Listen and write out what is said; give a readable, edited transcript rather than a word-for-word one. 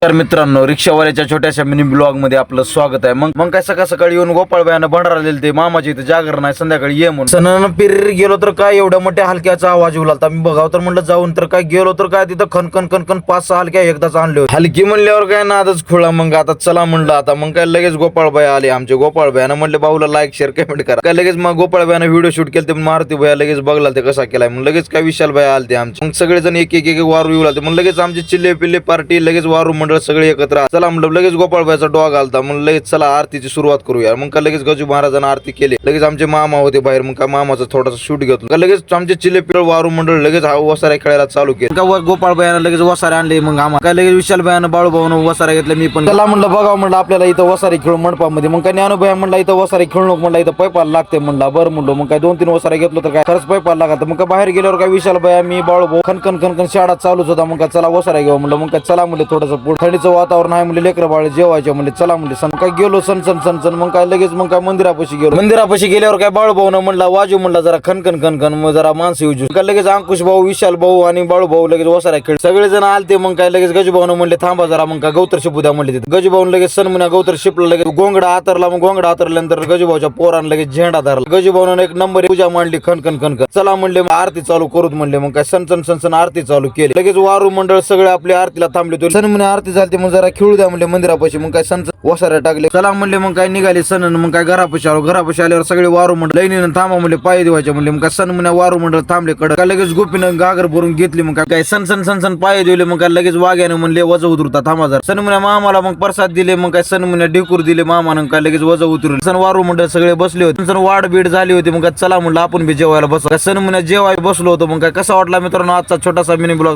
तर मित्रांनो, रिक्षावाल्याच्या छोट्याशा मिनी ब्लॉग मध्ये आपलं स्वागत आहे. मग काय सकाळ सकाळी येऊन गोपाळबाईनं भंडारा दिले ते मामाच्या इथे जागरण आहे, संध्याकाळी ये म्हणून. सणानं पिर गेलो तर काय एवढ्या मोठ्या हलक्याचा आवाज येऊ लागला. मी बघाव तर म्हणलं जाऊन, तर काय गेलो तर काय तिथं खन खन खन खन 5-6 हलक्या एकदाच आणले होते. हलकी म्हणल्यावर काय नादच खुळा. मग आता चला म्हणलं, आता मग काय लगेच गोपाळबाई आले आमचे. गोपाळबाईनं म्हणले भाऊला लाईक शेअर कमेंट करा. काय लगेच मग गोपाळबाईनं व्हिडिओ शूट केले ते मारुती भैया लगेच बघला ते कसा केलाय. मग लगेच काय विशाल भाई आलते आमचे. मग सगळेजण एक एक वारू येऊ लागते. मग लगेच आमचे चिल्ले पिल्ले पार्टी लगेच वारू मंडळ सगळे एकत्र. चला म्हणलं लगेच गोपाळबाईचा डॉग आलता. मग लगेच चला आरतीची सुरुवात करूया. मग का लगेच गजू महाराजांना आरती केली. लगेच आमचे मामा होते बाहेर. मग का मामाचा थोडासा शूट घेतला. का लगेच आमचे चिल्ले पिळ वारू मंडळ लगेच वसाऱ्या खेळायला चालू केलं. का गोपाळबाईनं लगेच वसारे आणले. मग आम्हाला काय लगेच विशालबाईनं बाळूभाऊनं वसाऱ्या घेतल्या. मी पण चला म्हणलं बघा म्हणलं आपल्याला इथं वसारी खेळू मंडपामध्ये. मग काय ज्ञानोबाई म्हणला इथं वसारी खेळू नको म्हणला, इथं पैपाला लागते म्हणला. बरं म्हणलो. मग काय 2-3 वसाऱ्या घेतलो तर काय खरंच पैपाला लागत. मग काय बाहेर गेल्यावर काय विशालबाई मी बाळूभाऊ खनखन खनखन शाळा चालूच होता. मग काय चला वसाऱ्या घेऊ म्हणलं. मग काय चला म्हणले थोडंसं थंडीचं वातावरण आहे म्हणले, लेकरं बाळ जेवायचे म्हणले. चला म्हणले सण काय गेलो सण सण सण सण. मग काय लगेच मग काय मंदिरापाशी गेलो. मंदिरापाशी गेल्यावर काय बाळूभाऊनं म्हणला वाजू म्हणला जरा खनखन खनखन. मग जरा माणसं युजू काय लगेच अंकुश भाऊ, विशाल भाऊ आणि बाळूभाऊ लगेच वसाऱ्या खेळ सगळेजण आलते. मग काय लगेच गजूभाऊनं म्हणले थांबा जरा. मग काय गौतर शिपू द्या म्हणले. तिथे गजूभाऊन लगेच सण म्हणा गौतर शिपलं. लगेच गोंगडा आतरला. मग गोंगडा आतरल्यानंतर गजूभाऊच्या पोरानं लगेच झेंडा धरला. गजूभाऊनं एक नंबर पूजा मांडली खनखन खनखन. चला म्हणले आरती चालू करूत म्हणले. मग काय सण सण सण सण आरती चालू केली. लगेच वारू मंडळ सगळे आपल्या आरतीला थांबले. सण म्हणे आरती झाली. मग जरा खेळू द्या म्हणले मंदिरापाशी. मग काय सण वसाऱ्या टाकले. चला म्हणले. मग काय निघाले सण. मग काय घरापाशी आलो. घरापाशी आल्यावर सगळे वारू मंडळ लईनीनं थांबा म्हणले, पाय देवायचे म्हणले. मग काय सण म्हणे वारू मंडळ थांबले कडक. काय लगेच गोपीनं गागर भरून घेतली. मग काय सण सण सण सण पाय दिले. मग काय लगेच वाघ्यानं म्हणले वज उतरता थांबा जरा. सण म्हणे मामाला मग प्रसाद दिले. मग काय सण म्हणे ढेकूर दिले मामानं. काय लगेच वज उतरले. सण वारू मंडळ सगळे बसले होते. सण वाढ बीड झाली होती. मग काय चला म्हणलं आपण बी जेवायला बसू. सण म्हणे जेवायला बसलो होतो. मग काय कसा वाटला मित्रांनो आजचा छोटासा मिनी ब्लॉग.